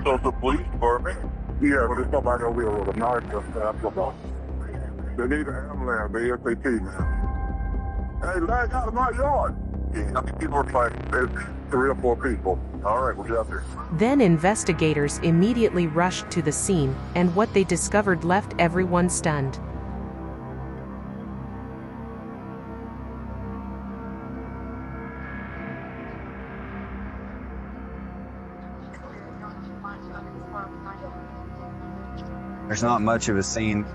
Tulsa Police Department. Yeah, but there's somebody over here with a knife just stabbed them. They need an ambulance, ASAP, man. Hey, lad, out of my yard. Yeah, how many people are fighting? There's 3 or 4 people. All right, we'll get out there. Then investigators immediately rushed to the scene, and what they discovered left everyone stunned. There's not much of a scene.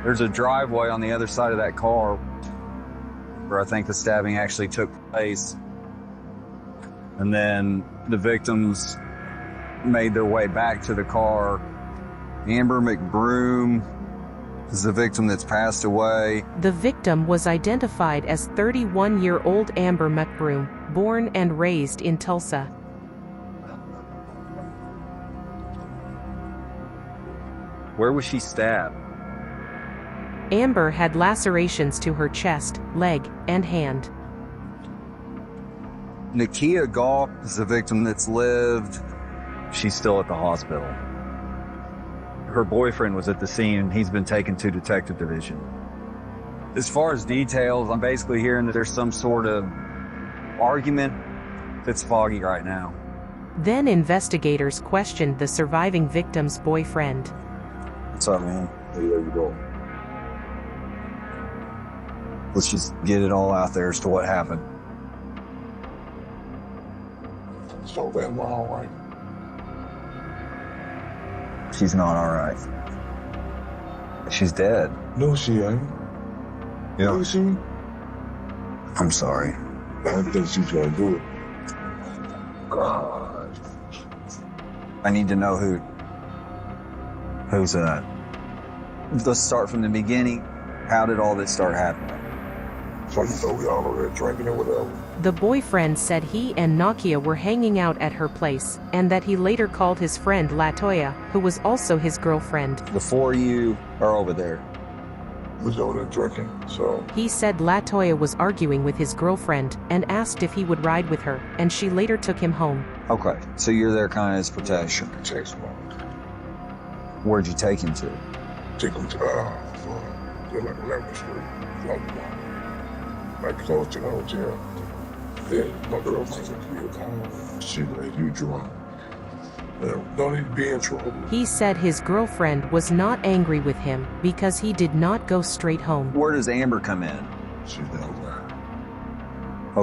There's a driveway on the other side of that car where I think the stabbing actually took place. And then the victims made their way back to the car. Amber McBroom is the victim that's passed away. The victim was identified as 31-year-old Amber McBroom, born and raised in Tulsa. Where was she stabbed? Amber had lacerations to her chest, leg, and hand. Nakia Goff is the victim that's lived. She's still at the hospital. Her boyfriend was at the scene and he's been taken to detective division. As far as details, I'm basically hearing that there's some sort of argument that's foggy right now. Then investigators questioned the surviving victim's boyfriend. What's up, man? Hey, there you go. Let's just get it all out there as to what happened. So damn all right. She's not all right. She's dead. No, she ain't. Yeah. Is she? I'm sorry. I think she's gonna do it. God. I need to know who's that. Let's start from the beginning. How did all this start happening? So you know we all over there drinking or whatever. The boyfriend said he and Nakia were hanging out at her place, and that he later called his friend Latoya, who was also his girlfriend. The 4 of you are over there. We was over there drinking, so. He said Latoya was arguing with his girlfriend and asked if he would ride with her, and she later took him home. Okay, so you're there kind of as protection. Text him. Where'd you take him to? Take him to, they're like 11th Street. Like close to the hotel. Yeah, my girlfriend's like, she's like, you drunk. Don't need to be in trouble. He said his girlfriend was not angry with him because he did not go straight home. Where does Amber come in? She's down there.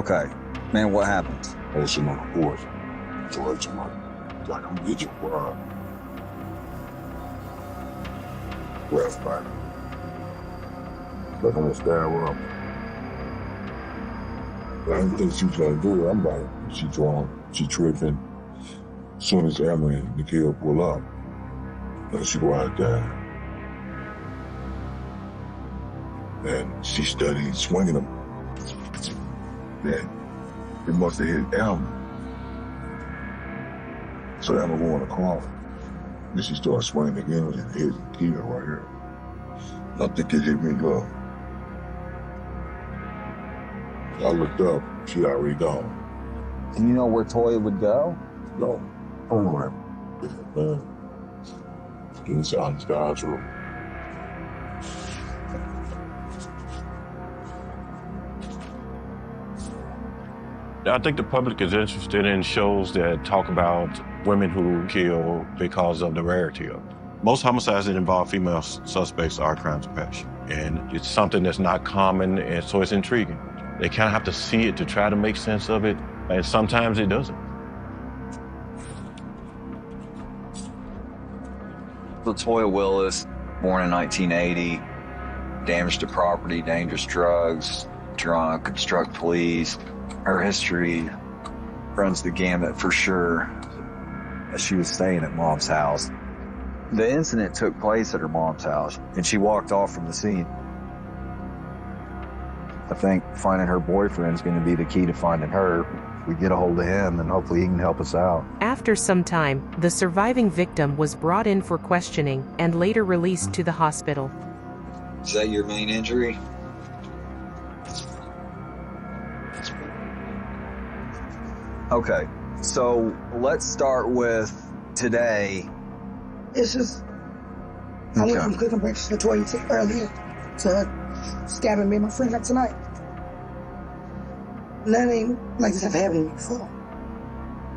Okay, man, what happened? Oh, she's on the porch. So I'm like, I'm get you where West back. But I'm gonna stab her up. I didn't think she was gonna do it. I'm like, she drunk, she tripping. As soon as Amber and Nakia pull up, then she go out there. And she studied swinging them. Then it must have hit Amber. So Amber went across. Then she started swinging again and hit Nakia right here. I think it hit me low. I looked up, she already gone. Do you know where Toya would go? No. Oh, man. Inside God's room. I think the public is interested in shows that talk about women who kill because of the rarity of it. Most homicides that involve female suspects are crimes of passion. And it's something that's not common, and so it's intriguing. They kind of have to see it to try to make sense of it, and sometimes it doesn't. Latoya Willis, born in 1980, damage to property, dangerous drugs, drunk, obstruct police. Her history runs the gamut for sure, as she was staying at Mom's house. The incident took place at her mom's house, and she walked off from the scene. I think finding her boyfriend is going to be the key to finding her. We get a hold of him, and hopefully he can help us out. After some time, the surviving victim was brought in for questioning and later released to the hospital. Is that your main injury? Okay, So let's start with today. It's just, I went from cooking breakfast for Latoya earlier to stabbing me and my friend up tonight. None ain't like this ever happened to me before.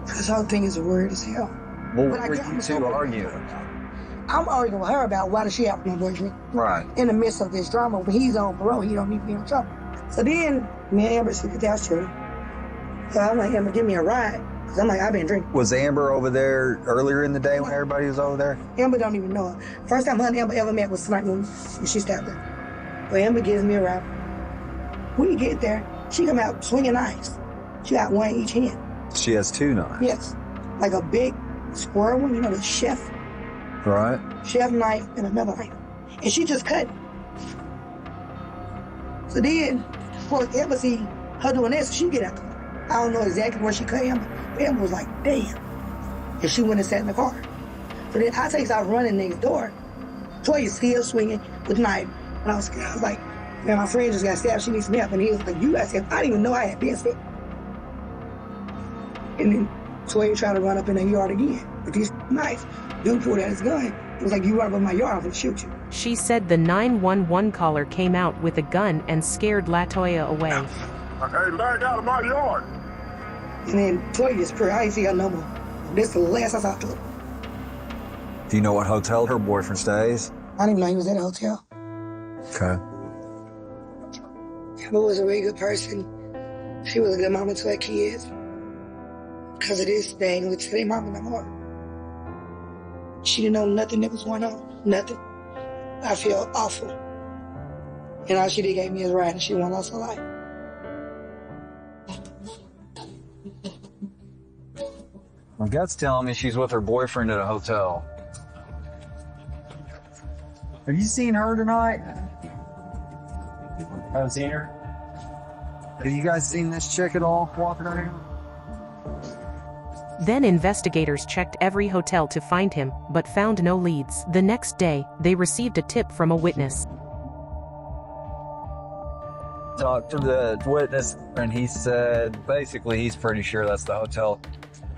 This whole thing is weird as hell. What were you two arguing? I'm arguing with her about why does she have my boyfriend. Right. In the midst of this drama, when he's on parole, he don't need to be in trouble. So then, me and Amber said, that's true. So I'm like, Amber, give me a ride. Cause I'm like, I've been drinking. Was Amber over there earlier in the day when everybody was over there? Amber don't even know her. First time her and Amber ever met was tonight when she stabbed her. But Amber gives me a ride. When you get there, she come out swinging knives. She got one in each hand. She has 2 knives. Yes. Like a big square one, you know, the chef. Right. Chef knife and another knife. And she just cut. So then, for Amber see her doing this, she get out the car. I don't know exactly where she cut Amber, but Amber was like, damn. And she went and sat in the car. So then I takes off running next door. Toya's still swinging with the knife. And I was scared. I was like, man, my friend just got stabbed. She needs some help. And he was like, you got stabbed. I didn't even know I had been stabbed. And then Toya tried to run up in the yard again with these knives. Dude pulled out his gun. It was like, you run up in my yard, I'm gonna shoot you. She said the 911 caller came out with a gun and scared Latoya away. Hey, leg out of my yard. And then Toya just prayed. I ain't see her no more. This is the last I talked to her. Do you know what hotel her boyfriend stays? I didn't even know he was at a hotel. Okay. Amber was a really good person. She was a good mama to her kids. Because of this thing, which they mama no more. She didn't know nothing that was going on. Nothing. I feel awful. And all she did gave me is right, and she won lost her life. My gut's telling me she's with her boyfriend at a hotel. Have you seen her tonight? Haven't seen her. Have you guys seen this chick at all walking around? Then investigators checked every hotel to find him, but found no leads. The next day, they received a tip from a witness. Talked to the witness, and he said basically he's pretty sure that's the hotel.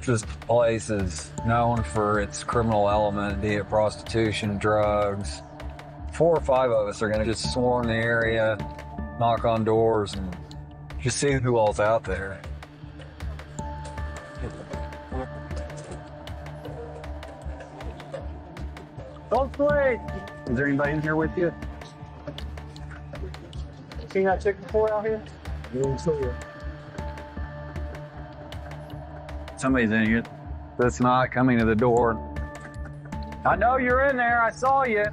This place is known for its criminal element, be it prostitution, drugs. 4 or 5 of us are gonna just swarm the area, knock on doors, and just see who all's out there. Don't sleep. Is there anybody in here with you? Seen that chick before out here? Somebody's in here that's not coming to the door. I know you're in there. I saw you.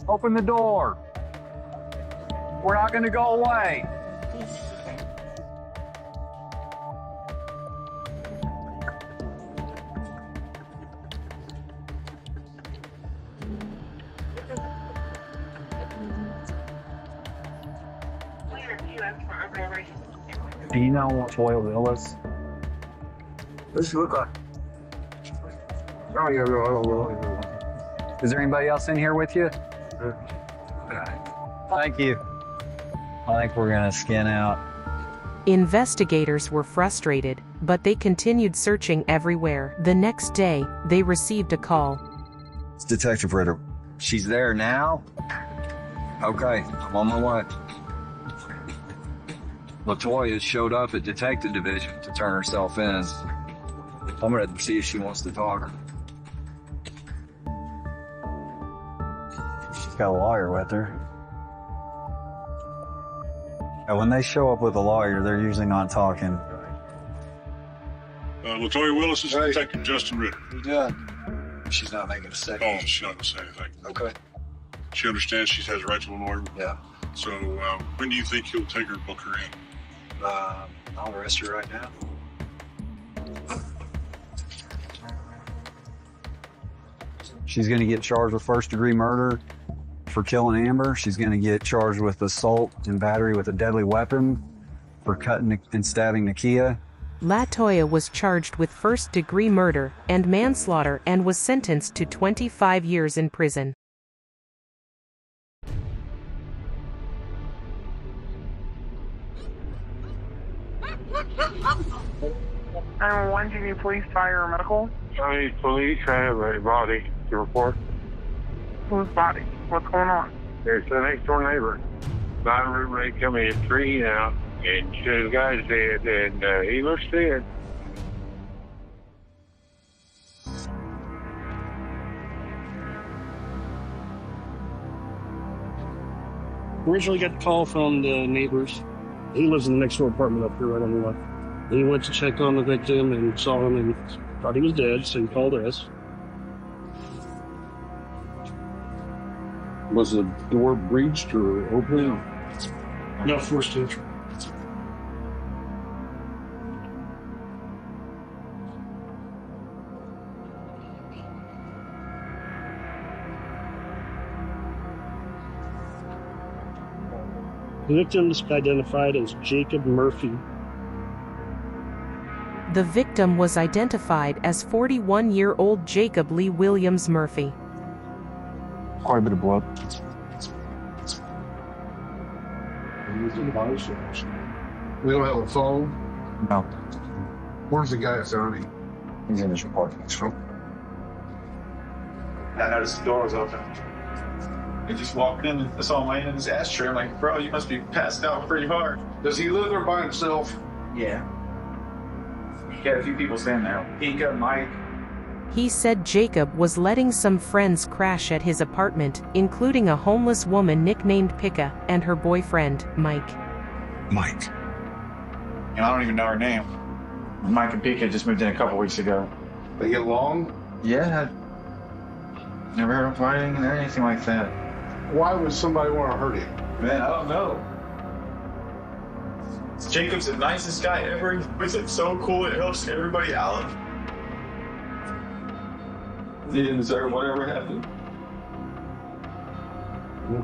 Open the door. We're not going to go away. Do you know what Toyaville is? What's it look like? Oh, yeah, no. Is there anybody else in here with you? Thank you. I think we're gonna skin out. Investigators were frustrated, but they continued searching everywhere. The next day, they received a call. It's Detective Ritter. She's there now? Okay, I'm on my way. Latoya showed up at Detective Division to turn herself in. I'm gonna see if she wants to talk. She's got a lawyer with her. And when they show up with a lawyer, they're usually not talking. Latoya Willis is Detective Justin Ritter. Yeah. She's not making a second. Oh, she's not going to say anything. Okay. She understands she has a right to an lawyer. Yeah. So when do you think you'll take her and book her in? I'll arrest her right now. She's going to get charged with first-degree murder for killing Amber. She's going to get charged with assault and battery with a deadly weapon for cutting and stabbing Nakia. Latoya was charged with first-degree murder and manslaughter and was sentenced to 25 years in prison. 911, do you need police, fire, or medical? I need police. I have a body to report. Whose body? What's going on? It's the next door neighbor. My roommate come in a tree now, and the guy's dead, and he looks dead. Originally got the call from the neighbors. He lives in the next door apartment up here right on the left. He went to check on the victim and saw him and thought he was dead, so he called us. Was the door breached or open? No forced entry. The victim is identified as Jacob Murphy. The victim was identified as 41-year-old Jacob Lee Williams Murphy. Quite a bit of blood. We don't have a phone. No. Where's the guy that's on him? He's in his apartment. I noticed the door was open. He just walked in and I saw him laying in his ashtray. I'm like, bro, you must be passed out pretty hard. Does he live there by himself? Yeah. He had a few people standing there. Pika, Mike. He said Jacob was letting some friends crash at his apartment, including a homeless woman nicknamed Pika and her boyfriend, Mike. Mike. I don't even know her name. Mike and Pika just moved in a couple weeks ago. They get along? Yeah. Never heard of fighting or anything like that. Why would somebody want to hurt him? Man, I don't know. Jacob's the nicest guy ever. He's like so cool. It helps everybody out. He didn't deserve whatever happened.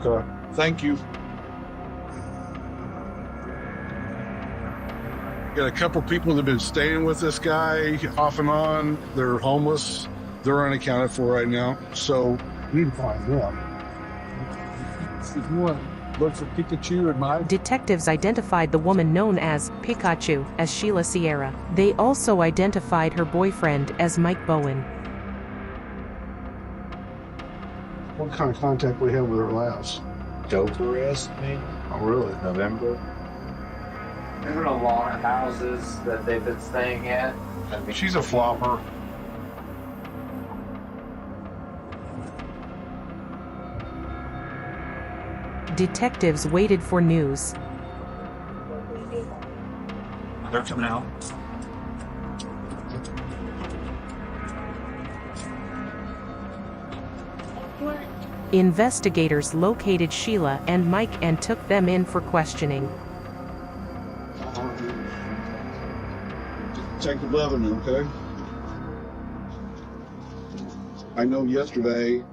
Okay. Thank you. Got a couple people that have been staying with this guy off and on. They're homeless. They're unaccounted for right now. So we need to find them. If you want, look for Pikachu and Mike. Detectives identified the woman known as Pikachu as Sheila Sierra. They also identified her boyfriend as Mike Bowen. What kind of contact we have with her last? Dope arrest, maybe? Oh, really? November. There's been a lot of houses that they've been staying at. She's a flopper. Detectives waited for news. They're coming out. Investigators located Sheila and Mike and took them in for questioning. Detective Lebanon, okay? I know yesterday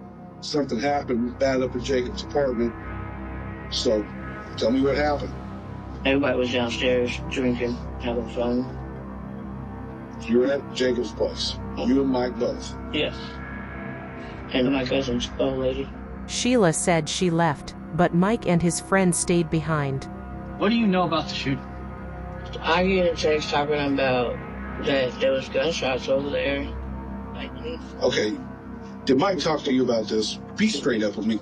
something happened bad up at Jacob's apartment. So, tell me what happened. Everybody was downstairs drinking, having fun. You were at Jacob's place. You and Mike both. Yes. And my cousin's old lady. Sheila said she left, but Mike and his friend stayed behind. What do you know about the shooting? I get a text talking about that there was gunshots over there. Okay. Did Mike talk to you about this? Be straight up with me.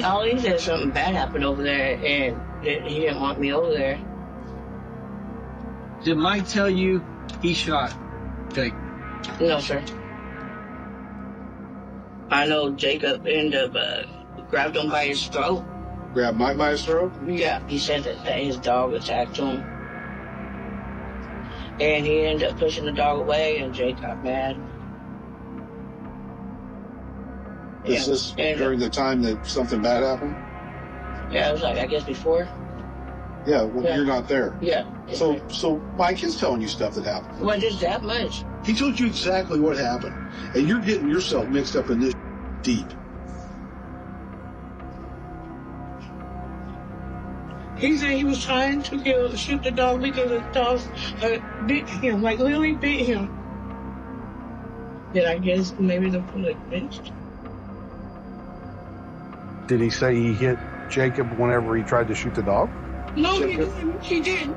All he said something bad happened over there, and that he didn't want me over there. Did Mike tell you he shot Jake? No, sir. I know Jacob ended up grabbed him by his throat. Grabbed Mike by his throat? Yeah, he said that his dog attacked him. And he ended up pushing the dog away, and Jake got mad. Is this during the time that something bad happened? Yeah, it was like, I guess before. Yeah, well, Yeah. you're not there. Yeah. So Mike is telling you stuff that happened. Well, just that much. He told you exactly what happened, and you're getting yourself mixed up in this deep. He said he was trying to shoot the dog because the dog bit him, like literally bit him. Then I guess maybe the bullet missed. Did he say he hit Jacob whenever he tried to shoot the dog? No, he didn't. He didn't.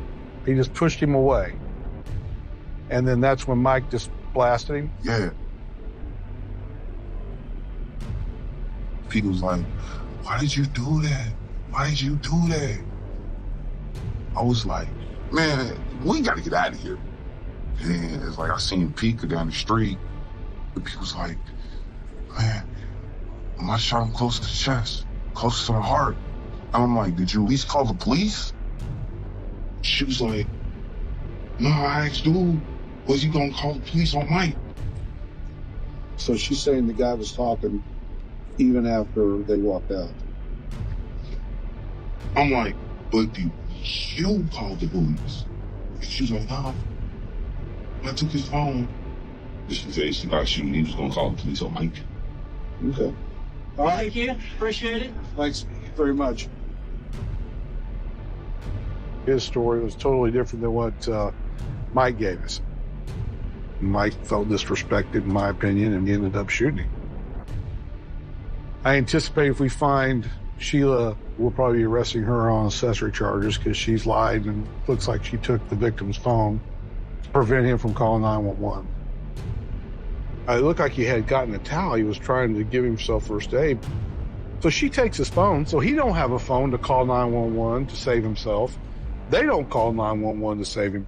He just pushed him away. And then that's when Mike just blasted him? Yeah. Pete was like, why did you do that? Why did you do that? I was like, man, we gotta get out of here. And it's like I seen Pete go down the street. The Pete was like, man, I shot him close to the chest, close to the heart. And I'm like, did you at least call the police? She was like, no, I asked dude, was he gonna call the police on Mike? So she's saying the guy was talking even after they walked out. I'm like, but you called the police? And she was like, no, I took his phone. Just in case he got shooting, he was gonna call the police on Mike. Okay. All right. Thank you. Appreciate it. Thanks very much. His story was totally different than what Mike gave us. Mike felt disrespected, in my opinion, and he ended up shooting him. I anticipate if we find Sheila, we'll probably be arresting her on accessory charges because she's lied and looks like she took the victim's phone to prevent him from calling 911. It looked like he had gotten a towel. He was trying to give himself first aid. So she takes his phone, so he don't have a phone to call 911 to save himself. They don't call 911 to save him.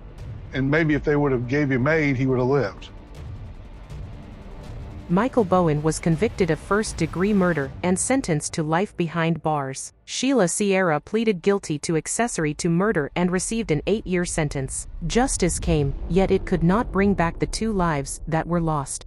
And maybe if they would have gave him aid, he would have lived. Michael Bowen was convicted of first-degree murder and sentenced to life behind bars. Sheila Sierra pleaded guilty to accessory to murder and received an 8-year sentence. Justice came, yet it could not bring back the 2 lives that were lost.